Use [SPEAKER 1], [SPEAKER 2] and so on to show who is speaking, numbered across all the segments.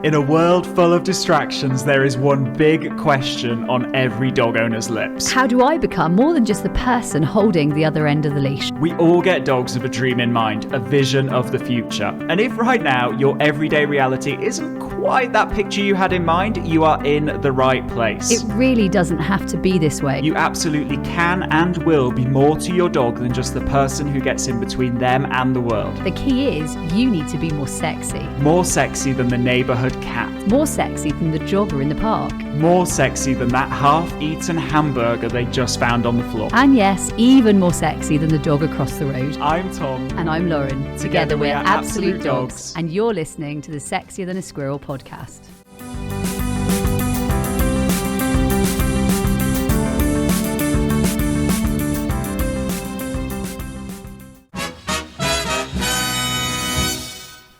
[SPEAKER 1] In a world full of distractions, there is one big question on every dog owner's lips.
[SPEAKER 2] How do I become more than just the person holding the other end of the leash?
[SPEAKER 1] We all get dogs with a dream in mind, a vision of the future. And if right now your everyday reality isn't quite that picture you had in mind, you are in the right place.
[SPEAKER 2] It really doesn't have to be this way.
[SPEAKER 1] You absolutely can and will be more to your dog than just the person who gets in between them and the world.
[SPEAKER 2] The key is you need to be more sexy.
[SPEAKER 1] More sexy than the neighbourhood cat.
[SPEAKER 2] More sexy than the jogger in the park.
[SPEAKER 1] More sexy than that half-eaten hamburger they just found on the floor.
[SPEAKER 2] And yes, even more sexy than the dog across the road.
[SPEAKER 1] I'm Tom.
[SPEAKER 2] And I'm Lauren. Together we're Absolute Dogs. And you're listening to the Sexier Than a Squirrel podcast.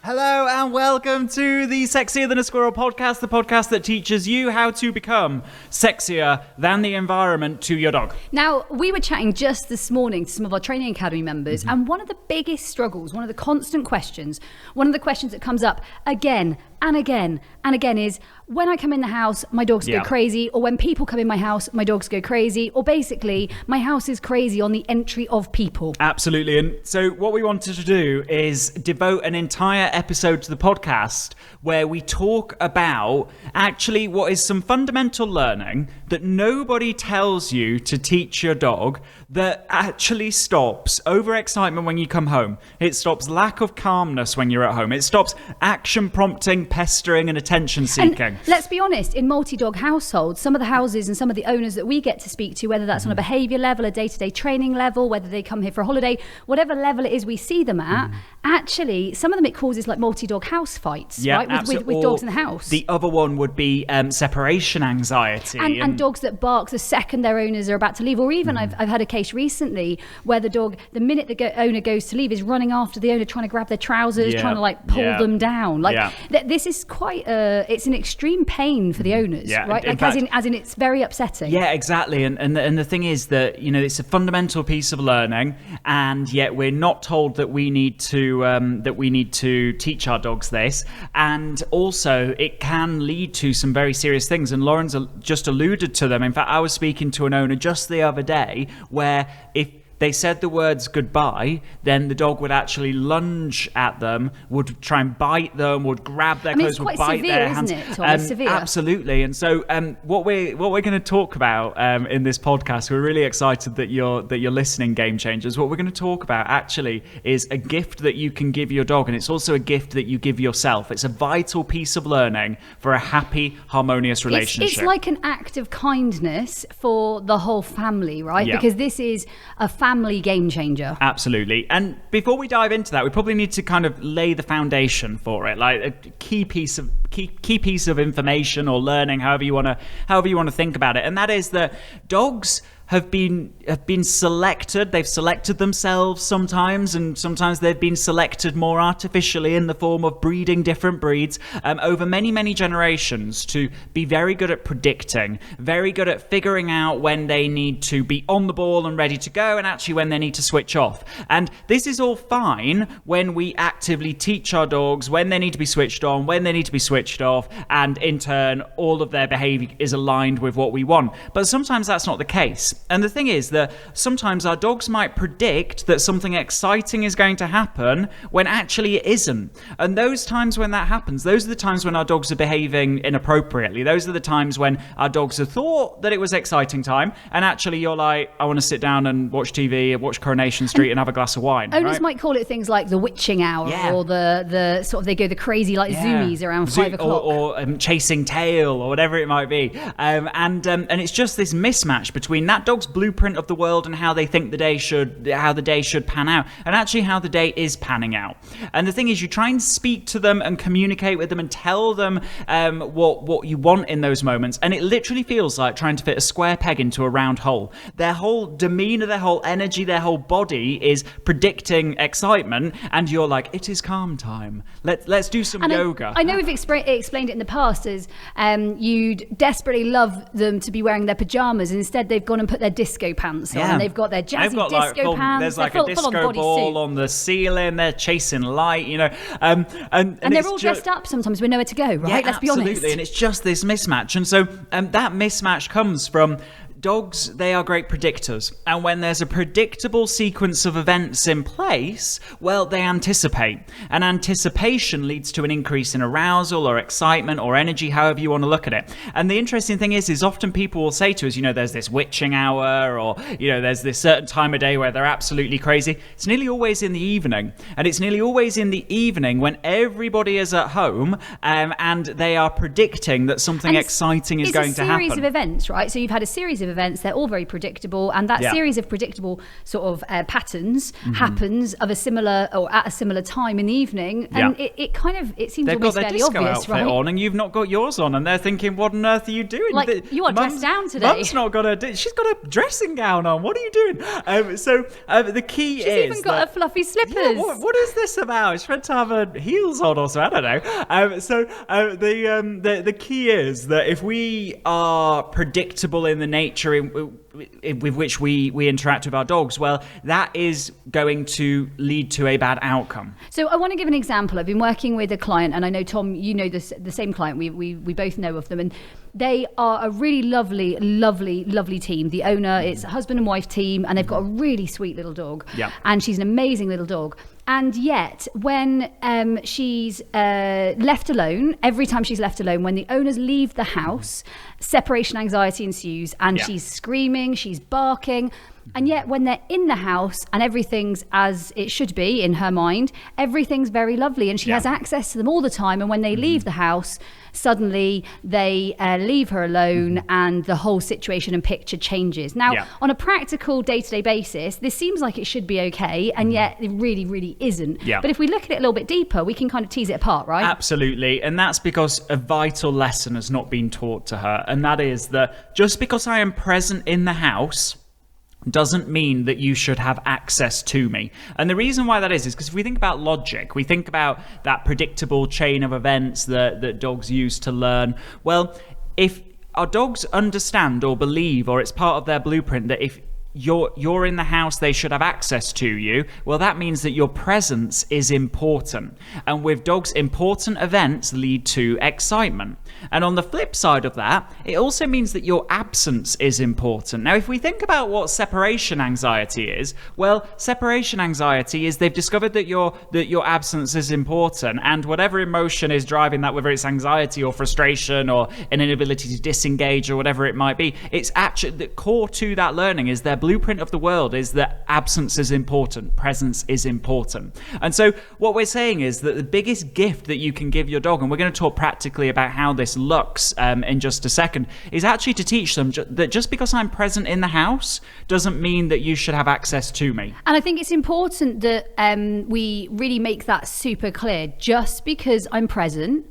[SPEAKER 1] Hello and welcome to the Sexier Than a Squirrel podcast, the podcast that teaches you how to become sexier than the environment to your dog.
[SPEAKER 2] Now, we were chatting just this morning to some of our training academy members, and one of the biggest struggles, one of the constant questions, one of the questions that comes up again and again and again is, when I come in the house, my dogs go crazy, or when people come in my house, my dogs go crazy, or basically, my house is crazy on the entry of people.
[SPEAKER 1] Absolutely. And so what we wanted to do is devote an entire episode to the podcast where we talk about actually what is some fundamental learning that nobody tells you to teach your dog that actually stops overexcitement when you come home. It stops lack of calmness when you're at home. It stops action prompting, pestering and attention seeking.
[SPEAKER 2] And let's be honest, in multi-dog households, some of the houses and some of the owners that we get to speak to, whether that's on a behaviour level, a day-to-day training level, whether they come here for a holiday, whatever level it is we see them at, actually, some of them it causes like multi-dog house fights, right? With dogs in the house.
[SPEAKER 1] The other one would be separation anxiety.
[SPEAKER 2] And dogs that bark the second their owners are about to leave. Or even I've had a case recently where the dog, the minute the owner goes to leave, is running after the owner, trying to grab their trousers, trying to like pull them down. Like this is quite it's an extreme pain for the owners, right? Like fact, as in it's very upsetting.
[SPEAKER 1] Yeah, exactly. And the thing is that, you know, it's a fundamental piece of learning, and yet we're not told that we need to teach our dogs this. And also it can lead to some very serious things, and Lauren's just alluded to them. In fact, I was speaking to an owner just the other day where if they said the words goodbye, then the dog would actually lunge at them, would try and bite them, would grab their clothes, would bite their hands.
[SPEAKER 2] Isn't it, Tom? It's severe.
[SPEAKER 1] Absolutely. And so what we're going to talk about in this podcast, we're really excited that you're listening, Game Changers. What we're going to talk about actually is a gift that you can give your dog, and it's also a gift that you give yourself. It's a vital piece of learning for a happy, harmonious relationship.
[SPEAKER 2] It's like an act of kindness for the whole family, right?
[SPEAKER 1] Yeah.
[SPEAKER 2] Because this is a family game changer.
[SPEAKER 1] Absolutely. And before we dive into that, we probably need to kind of lay the foundation for it, like a key piece of information or learning, however you want to think about it. And that is that dogs have been selected. They've selected themselves sometimes, and sometimes they've been selected more artificially in the form of breeding different breeds over many generations to be very good at predicting, very good at figuring out when they need to be on the ball and ready to go, and actually when they need to switch off. And this is all fine when we actively teach our dogs when they need to be switched on, when they need to be switched off, and in turn all of their behavior is aligned with what we want. But sometimes that's not the case. And the thing is that sometimes our dogs might predict that something exciting is going to happen when actually it isn't. And those times when that happens, those are the times when our dogs are behaving inappropriately. Those are the times when our dogs have thought that it was exciting time, and actually you're like, I want to sit down and watch TV, watch Coronation Street and have a glass of wine.
[SPEAKER 2] Owners might call it things like the witching hour, or the sort of, they go the crazy like zoomies around 5 o'clock.
[SPEAKER 1] Or chasing tail, or whatever it might be. And it's just this mismatch between that dog's blueprint of the world and how they think how the day should pan out, and actually how the day is panning out. And the thing is, you try and speak to them and communicate with them and tell them what you want in those moments, and it literally feels like trying to fit a square peg into a round hole. Their whole demeanor, their whole energy, their whole body is predicting excitement, and you're like, it is calm time. Let's do some yoga.
[SPEAKER 2] I know we've explained it in the past as you'd desperately love them to be wearing their pajamas, and instead they've gone and put their disco pants on.
[SPEAKER 1] Yeah.
[SPEAKER 2] And they've got their jazzy
[SPEAKER 1] They've got,
[SPEAKER 2] disco pants.
[SPEAKER 1] There's like
[SPEAKER 2] They're
[SPEAKER 1] a disco
[SPEAKER 2] full-on
[SPEAKER 1] ball
[SPEAKER 2] bodysuit.
[SPEAKER 1] on the ceiling. They're chasing light, and
[SPEAKER 2] And they're
[SPEAKER 1] it's
[SPEAKER 2] all dressed up sometimes. We know where to go, right?
[SPEAKER 1] Yeah,
[SPEAKER 2] Let's be honest.
[SPEAKER 1] absolutely. And it's just this mismatch. And so that mismatch comes from dogs. They are great predictors. And when there's a predictable sequence of events in place, well, they anticipate. And anticipation leads to an increase in arousal or excitement or energy, however you want to look at it. And the interesting thing is often people will say to us, there's this witching hour, or, there's this certain time of day where they're absolutely crazy. It's nearly always in the evening. And it's nearly always in the evening when everybody is at home and they are predicting that something exciting is going to happen.
[SPEAKER 2] It's a series of events, right? So you've had a series of events. They're all very predictable. And that series of predictable sort of patterns happens of a similar or at a similar time in the evening. And it seems
[SPEAKER 1] They've
[SPEAKER 2] almost
[SPEAKER 1] got their
[SPEAKER 2] fairly
[SPEAKER 1] disco
[SPEAKER 2] obvious,
[SPEAKER 1] outfit
[SPEAKER 2] right?
[SPEAKER 1] on, and you've not got yours on, and they're thinking, what on earth are you doing?
[SPEAKER 2] Like, you are dressed down today.
[SPEAKER 1] Mum's not got she's got a dressing gown on. What are you doing? The key
[SPEAKER 2] She's
[SPEAKER 1] is
[SPEAKER 2] even got her fluffy slippers.
[SPEAKER 1] Yeah, what is this about? She's meant to have her heels on or something. I don't know. The key is that if we are predictable in the nature with which we interact with our dogs, well, that is going to lead to a bad outcome.
[SPEAKER 2] So I want to give an example. I've been working with a client, and I know, Tom, you know the same client. We both know of them, and they are a really lovely, lovely, lovely team. The owner, it's a husband and wife team, and they've got a really sweet little dog.
[SPEAKER 1] Yeah.
[SPEAKER 2] And she's an amazing little dog. And yet, when she's left alone, every time she's left alone, when the owners leave the house, separation anxiety ensues, and she's screaming, she's barking. And yet when they're in the house and everything's as it should be in her mind, everything's very lovely, and she has access to them all the time. And when they leave the house, suddenly they leave her alone, and the whole situation and picture changes. Now, on a practical day-to-day basis, this seems like it should be okay, and yet it really, really isn't. But if we look at it a little bit deeper, we can kind of tease it apart, right?
[SPEAKER 1] Absolutely. And that's because a vital lesson has not been taught to her. And that is that just because I am present in the house doesn't mean that you should have access to me. And the reason why that is because if we think about logic, we think about that predictable chain of events that dogs use to learn. Well, if our dogs understand or believe, or it's part of their blueprint, that if you're in the house, they should have access to you, well, that means that your presence is important. And with dogs, important events lead to excitement. And on the flip side of that, it also means that your absence is important. Now, if we think about what separation anxiety is, well, separation anxiety is they've discovered that your absence is important, and whatever emotion is driving that, whether it's anxiety or frustration or an inability to disengage or whatever it might be, it's actually the core to that learning is their blueprint of the world is that absence is important, presence is important. And so what we're saying is that the biggest gift that you can give your dog, and we're going to talk practically about how this looks in just a second, is actually to teach them that just because I'm present in the house doesn't mean that you should have access to me.
[SPEAKER 2] And I think it's important that we really make that super clear. Just because I'm present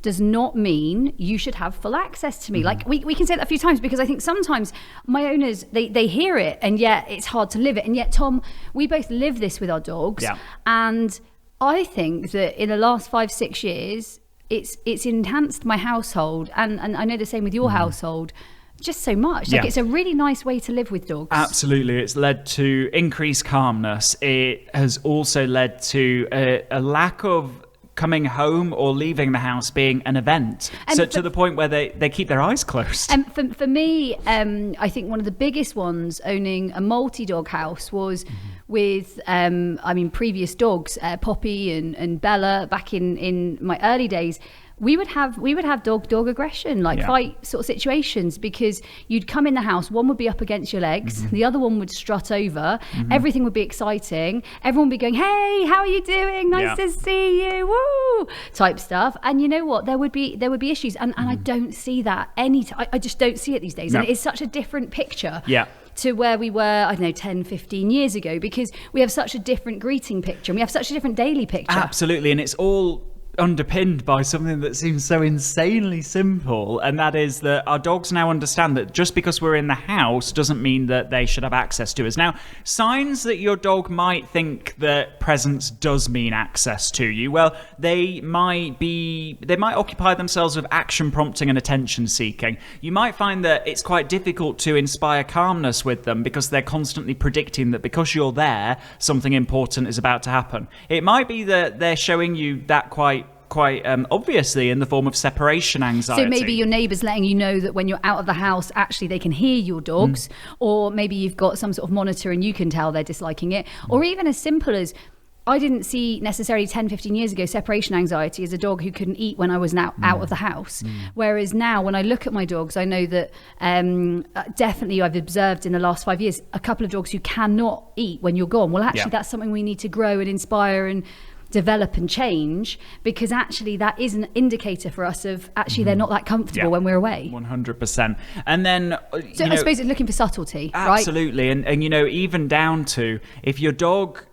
[SPEAKER 2] does not mean you should have full access to me. Like we can say that a few times, because I think sometimes my owners, they hear it and yet it's hard to live it. And yet, Tom, we both live this with our dogs. Yeah. And I think that in the last 5-6 years, it's enhanced my household. And I know the same with your household. Just so much. Like, it's a really nice way to live with dogs.
[SPEAKER 1] Absolutely. It's led to increased calmness. It has also led to a lack of coming home or leaving the house being an event, so to the point where they keep their eyes closed.
[SPEAKER 2] And for me, I think one of the biggest ones owning a multi-dog house was with previous dogs, Poppy and Bella. Back in my early days, we would have dog aggression, like fight sort of situations, because you'd come in the house, one would be up against your legs, the other one would strut over, everything would be exciting, everyone would be going, hey, how are you doing, nice to see you, woo, type stuff. And you know what, there would be issues, and I don't see that I just don't see it these days. And it is such a different picture to where we were, I don't know, 10, 15 years ago, because we have such a different greeting picture and we have such a different daily picture.
[SPEAKER 1] Absolutely. And it's all underpinned by something that seems so insanely simple, and that is that our dogs now understand that just because we're in the house doesn't mean that they should have access to us. Now, signs that your dog might think that presence does mean access to you, well, they might occupy themselves with action prompting and attention seeking. You might find that it's quite difficult to inspire calmness with them because they're constantly predicting that because you're there, something important is about to happen. It might be that they're showing you that quite obviously in the form of separation anxiety.
[SPEAKER 2] So maybe your neighbour's letting you know that when you're out of the house, actually they can hear your dogs, or maybe you've got some sort of monitor and you can tell they're disliking it, or even as simple as, I didn't see necessarily 10, 15 years ago separation anxiety as a dog who couldn't eat when I was now out of the house. Whereas now when I look at my dogs, I know that definitely I've observed in the last 5 years a couple of dogs who cannot eat when you're gone. Well, actually that's something we need to grow and inspire and develop and change, because actually that is an indicator for us of actually they're not that comfortable when we're away.
[SPEAKER 1] 100%. And then
[SPEAKER 2] so I suppose it's looking for subtlety,
[SPEAKER 1] absolutely,
[SPEAKER 2] right?
[SPEAKER 1] And even down to if your dog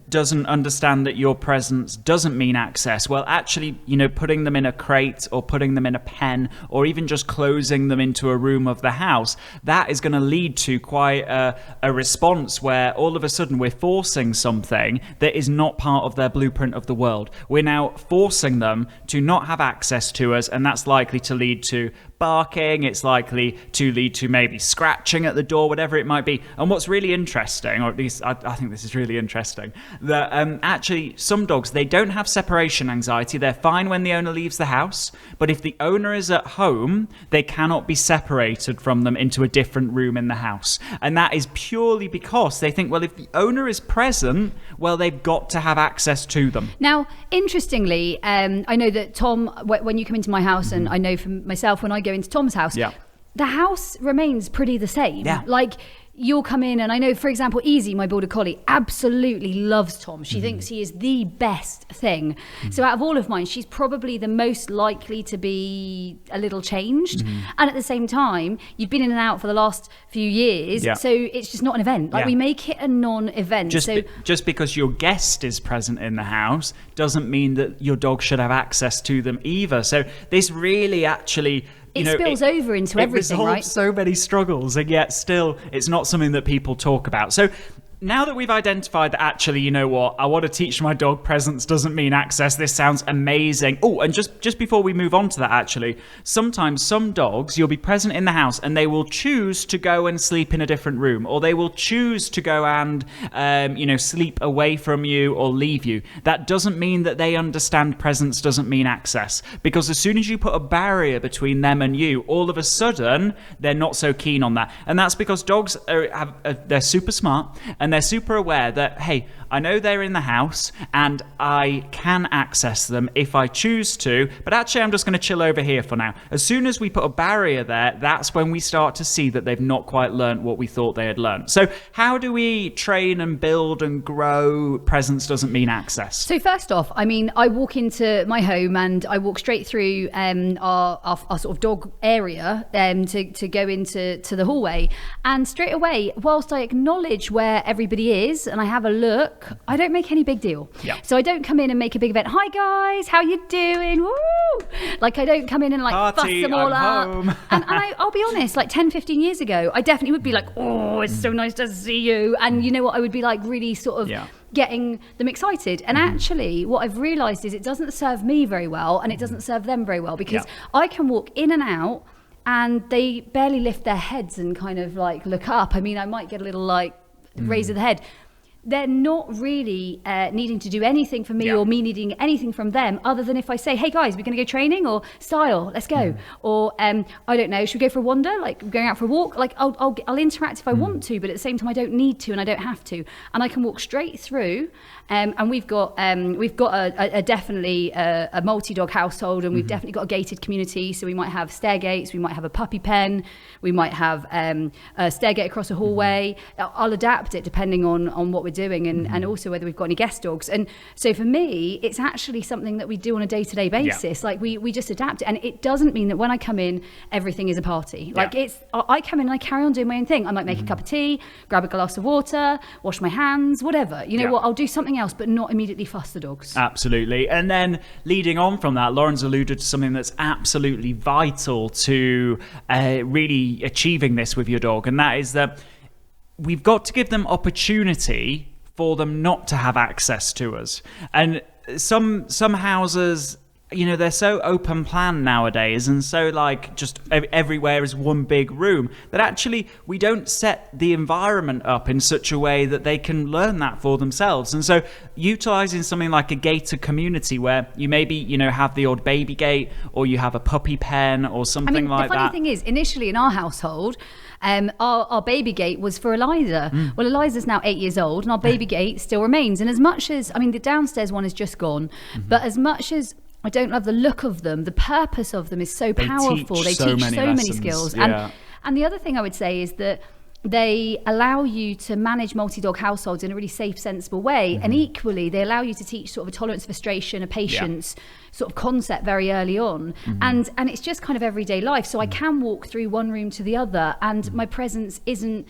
[SPEAKER 1] doesn't understand that your presence doesn't mean access, well, actually, putting them in a crate or putting them in a pen or even just closing them into a room of the house, that is going to lead to quite a response where all of a sudden we're forcing something that is not part of their blueprint of the world. We're now forcing them to not have access to us, and that's likely to lead to barking, it's likely to lead to maybe scratching at the door, whatever it might be. And what's really interesting, or at least I think this is really interesting, that actually some dogs, they don't have separation anxiety. They're fine when the owner leaves the house, but if the owner is at home, they cannot be separated from them into a different room in the house. And that is purely because they think, well, if the owner is present, well, they've got to have access to them.
[SPEAKER 2] Now, interestingly, I know that Tom, when you come into my house, and I know for myself, when I go into Tom's house, the house remains pretty the same. Like, you'll come in, and I know, for example, Easy, my border collie, absolutely loves Tom. She thinks he is the best thing. So out of all of mine, she's probably the most likely to be a little changed. And at the same time, you've been in and out for the last few years, so it's just not an event. Like, we make it a non-event.
[SPEAKER 1] Just because your guest is present in the house doesn't mean that your dog should have access to them either. So this really actually...
[SPEAKER 2] It spills over into everything, right?
[SPEAKER 1] It resolves so many struggles, and yet still it's not something that people talk about. So now that we've identified that actually, you know what, I want to teach my dog presence doesn't mean access, this sounds amazing. Oh, and just before we move on to that, actually, sometimes some dogs, you'll be present in the house and they will choose to go and sleep in a different room, or they will choose to go and, sleep away from you or leave you. That doesn't mean that they understand presence doesn't mean access, because as soon as you put a barrier between them and you, all of a sudden, they're not so keen on that. And that's because dogs they're super smart, and they're super aware that, hey, I know they're in the house and I can access them if I choose to, but actually I'm just going to chill over here for now. As soon as we put a barrier there, that's when we start to see that they've not quite learned what we thought they had learned. So how do we train and build and grow presence doesn't mean access?
[SPEAKER 2] So first off, I mean, I walk into my home and I walk straight through our sort of dog area to go into the hallway. And straight away, whilst I acknowledge where everybody is and I have a look, I don't make any big deal. So I don't come in and make a big event. Hi guys, how you doing? Woo! Like, I don't come in and like fuss them all up. And I'll be honest, like 10, 15 years ago, I definitely would be like, oh, it's so nice to see you. And you know what? I would be like really sort of getting them excited. And actually what I've realized is it doesn't serve me very well, and it doesn't serve them very well, because I can walk in and out and they barely lift their heads and kind of like look up. I mean, I might get a little like raise of the head. They're not really needing to do anything for me or me needing anything from them, other than if I say, hey guys, we're going to go training, or style, let's go. Or I don't know, should we go for a wander? Like going out for a walk? Like I'll interact if I want to, but at the same time I don't need to and I don't have to. And I can walk straight through. And we've got a definitely a multi-dog household, and we've definitely got a gated community. So we might have stair gates, we might have a puppy pen, we might have a stair gate across a hallway. I'll adapt it depending on what we're we're doing, and also whether we've got any guest dogs. And so for me, it's actually something that we do on a day-to-day basis. Like we just adapt it. And it doesn't mean that when I come in, everything is a party. Like I come in and I carry on doing my own thing. I might make a cup of tea, grab a glass of water, wash my hands, whatever. You know what, I'll do something else, but not immediately fuss the dogs.
[SPEAKER 1] Absolutely. And then leading on from that, Lauren's alluded to something that's absolutely vital to really achieving this with your dog, and that is that we've got to give them opportunity for them not to have access to us. And some houses, you know, they're so open plan nowadays, and so like just everywhere is one big room, that actually we don't set the environment up in such a way that they can learn that for themselves. And so utilizing something like a gated community where you maybe, you know, have the odd baby gate, or you have a puppy pen or something like that.
[SPEAKER 2] The funny thing is, initially in our household, our baby gate was for Eliza. Well, Eliza's now 8 years old, and our baby gate still remains. And as much as, I mean, the downstairs one is just gone, but as much as I don't love the look of them, the purpose of them is so powerful. They teach so many skills. And the other thing I would say is that they allow you to manage multi-dog households in a really safe, sensible way. And equally, they allow you to teach sort of a tolerance, frustration, a patience sort of concept very early on. And it's just kind of everyday life. So I can walk through one room to the other, and my presence isn't,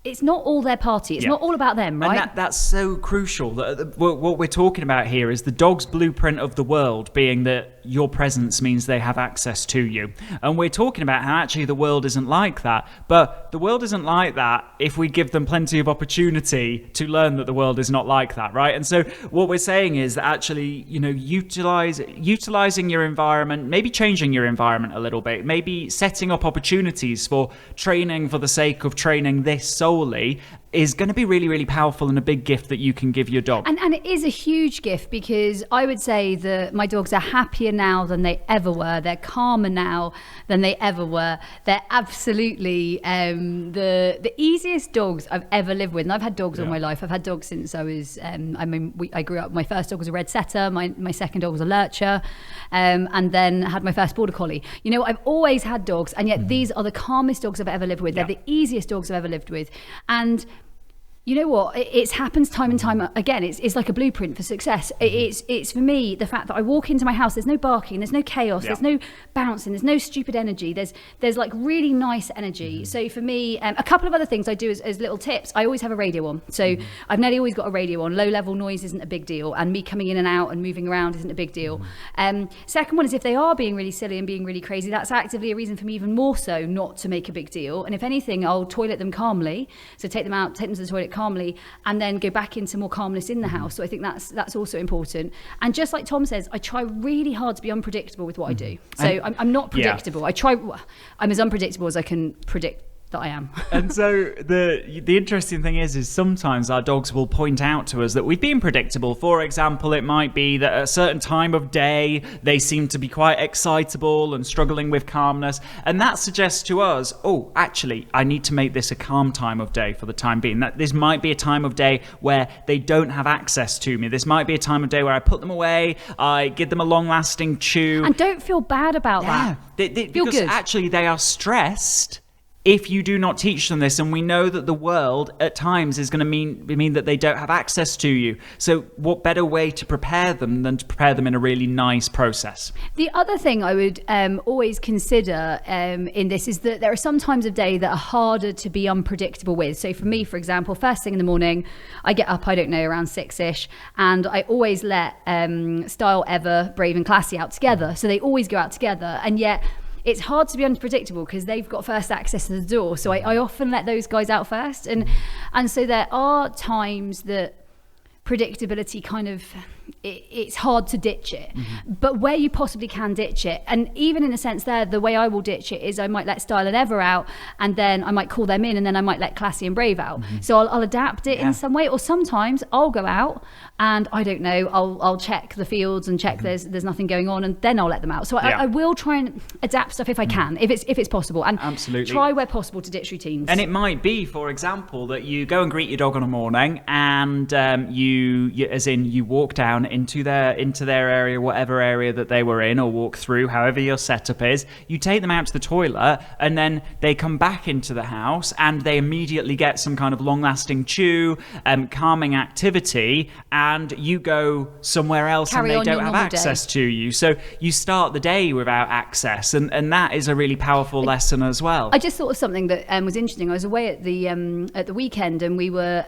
[SPEAKER 2] it's not all their party. It's not all about them, right?
[SPEAKER 1] And that's so crucial. What we're talking about here is the dog's blueprint of the world being that your presence means they have access to you. And we're talking about how actually the world isn't like that. But the world isn't like that if we give them plenty of opportunity to learn that the world is not like that, right? And so what we're saying is that actually, you know, utilizing your environment, maybe changing your environment a little bit, maybe setting up opportunities for training for the sake of training this solely is going to be really, really powerful, and a big gift that you can give your dog.
[SPEAKER 2] And it is a huge gift, because I would say that my dogs are happier now than they ever were. They're calmer now than they ever were. They're absolutely the easiest dogs I've ever lived with. And I've had dogs all my life. I've had dogs since I was, I grew up, my first dog was a red setter. My second dog was a lurcher. And then had my first border collie. You know, I've always had dogs, and yet these are the calmest dogs I've ever lived with. They're the easiest dogs I've ever lived with. And you know what? It happens time and time again. It's like a blueprint for success. It's for me, the fact that I walk into my house, there's no barking, there's no chaos, there's no bouncing, there's no stupid energy. There's like really nice energy. So for me, a couple of other things I do as little tips. I always have a radio on. So I've nearly always got a radio on. Low level noise isn't a big deal, and me coming in and out and moving around isn't a big deal. Second one is, if they are being really silly and being really crazy, that's actively a reason for me even more so not to make a big deal. And if anything, I'll toilet them calmly. So take them out, take them to the toilet calmly, and then go back into more calmness in the house. So I think that's also important. And just like Tom says, I try really hard to be unpredictable with what I do. So I'm not predictable. I'm as unpredictable as I can predict that I am.
[SPEAKER 1] And so the interesting thing is sometimes our dogs will point out to us that we've been predictable. For example, it might be that at a certain time of day they seem to be quite excitable and struggling with calmness, and that suggests to us, oh, actually I need to make this a calm time of day for the time being. That this might be a time of day where they don't have access to me. This might be a time of day where I put them away, I give them a long-lasting chew,
[SPEAKER 2] and don't feel bad about that.
[SPEAKER 1] Because good. Actually they are stressed if you do not teach them this, and we know that the world at times is going to mean that they don't have access to you. So what better way to prepare them than to prepare them in a really nice process?
[SPEAKER 2] The other thing I would always consider in this is that there are some times of day that are harder to be unpredictable with. So for me, for example, first thing in the morning, I get up, I don't know, around 6ish, and I always let Style, Ever, Brave and Classy out together. So they always go out together, and yet it's hard to be unpredictable because they've got first access to the door. So I often let those guys out first. And so there are times that predictability kind of, it's hard to ditch it. But where you possibly can ditch it, and even in a sense there, the way I will ditch it is I might let Style and Ever out, and then I might call them in, and then I might let Classy and Brave out. So I'll adapt it in some way. Or sometimes I'll go out and I don't know, I'll check the fields and check there's nothing going on, and then I'll let them out. So I will try and adapt stuff if I can, if it's possible, and
[SPEAKER 1] absolutely
[SPEAKER 2] try where possible to ditch routines.
[SPEAKER 1] And it might be, for example, that you go and greet your dog on a morning, and you as in you walked out down into their area, whatever area that they were in, or walk through, however your setup is. You take them out to the toilet, and then they come back into the house, and they immediately get some kind of long-lasting chew, calming activity, and you go somewhere else and they don't have access to you. So you start the day without access, and that is a really powerful lesson as well.
[SPEAKER 2] I just thought of something that was interesting. I was away at the weekend, and we were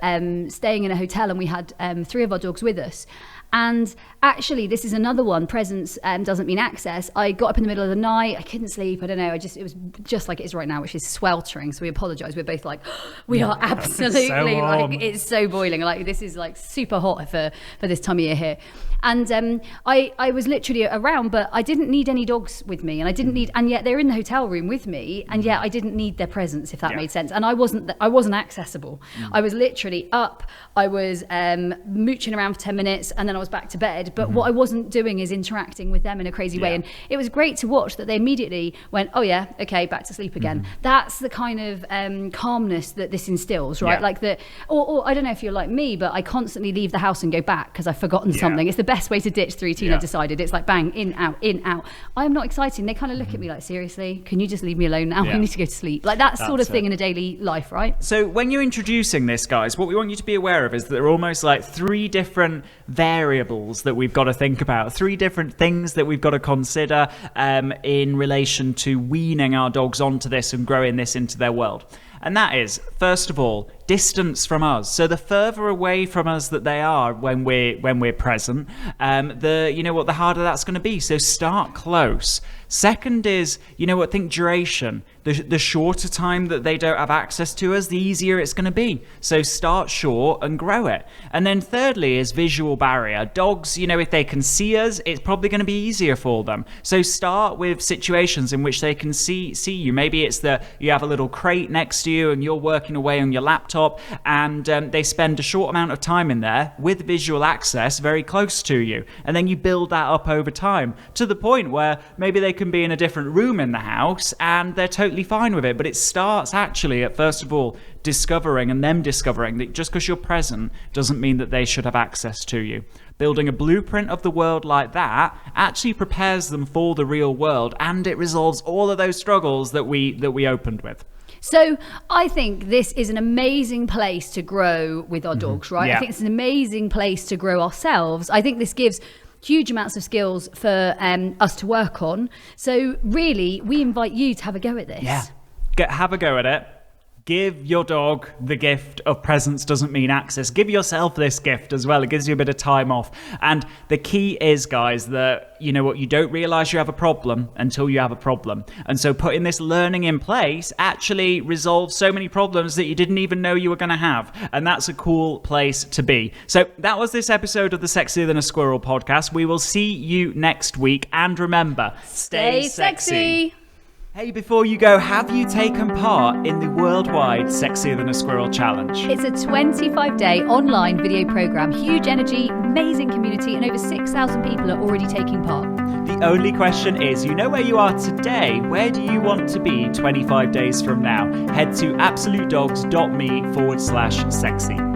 [SPEAKER 2] staying in a hotel, and we had 3 of our dogs with us. And actually, this is another one. Presence doesn't mean access. I got up in the middle of the night. I couldn't sleep. I don't know. It was just like it is right now, which is sweltering. So we apologise. We're both like, we are absolutely like, it's so boiling. Like, this is like super hot for this time of year here. And I was literally around, but I didn't need any dogs with me, and yet they're in the hotel room with me, and yet I didn't need their presence, if that made sense. And I wasn't accessible. I was literally up. I was mooching around for 10 minutes, and then I was back to bed. But what I wasn't doing is interacting with them in a crazy way. And it was great to watch that they immediately went, oh yeah, okay, back to sleep again. That's the kind of calmness that this instills, right? Like that, or I don't know if you're like me, but I constantly leave the house and go back because I've forgotten something. It's the best way to ditch the routine. I've decided it's like bang, in, out. I am not exciting. They kind of look at me like, seriously, can you just leave me alone now? I need to go to sleep. Like that sort of thing in a daily life, right?
[SPEAKER 1] So when you're introducing this, guys, what we want you to be aware of is that there are almost like 3 different variables that we've got to think about, 3 different things that we've got to consider in relation to weaning our dogs onto this and growing this into their world. And that is, first of all, distance from us. So the further away from us that they are when we're present, the harder that's going to be. So start close. Second is, think duration. The shorter time that they don't have access to us, the easier it's going to be. So start short and grow it. And then thirdly is visual barrier. Dogs, if they can see us, it's probably going to be easier for them. So start with situations in which they can see you. Maybe it's that you have a little crate next to you and you're working away on your laptop, and they spend a short amount of time in there with visual access very close to you. And then you build that up over time to the point where maybe they can be in a different room in the house and they're totally fine with it. But it starts actually at, first of all, discovering that just because you're present doesn't mean that they should have access to you. Building a blueprint of the world like that actually prepares them for the real world, and it resolves all of those struggles that we opened with.
[SPEAKER 2] So I think this is an amazing place to grow with our dogs, right? I think it's an amazing place to grow ourselves. I think this gives huge amounts of skills for us to work on. So really, we invite you to have a go at this.
[SPEAKER 1] Yeah, have a go at it. Give your dog the gift of presence doesn't mean access. Give yourself this gift as well. It gives you a bit of time off. And the key is, guys, that you don't realize you have a problem until you have a problem. And so putting this learning in place actually resolves so many problems that you didn't even know you were going to have. And that's a cool place to be. So that was this episode of the Sexier Than a Squirrel podcast. We will see you next week. And remember, stay sexy. Hey, before you go, have you taken part in the worldwide Sexier Than a Squirrel challenge?
[SPEAKER 2] It's a 25-day online video program, huge energy, amazing community, and over 6,000 people are already taking part.
[SPEAKER 1] The only question is, where you are today, where do you want to be 25 days from now? Head to absolutedogs.me/sexy.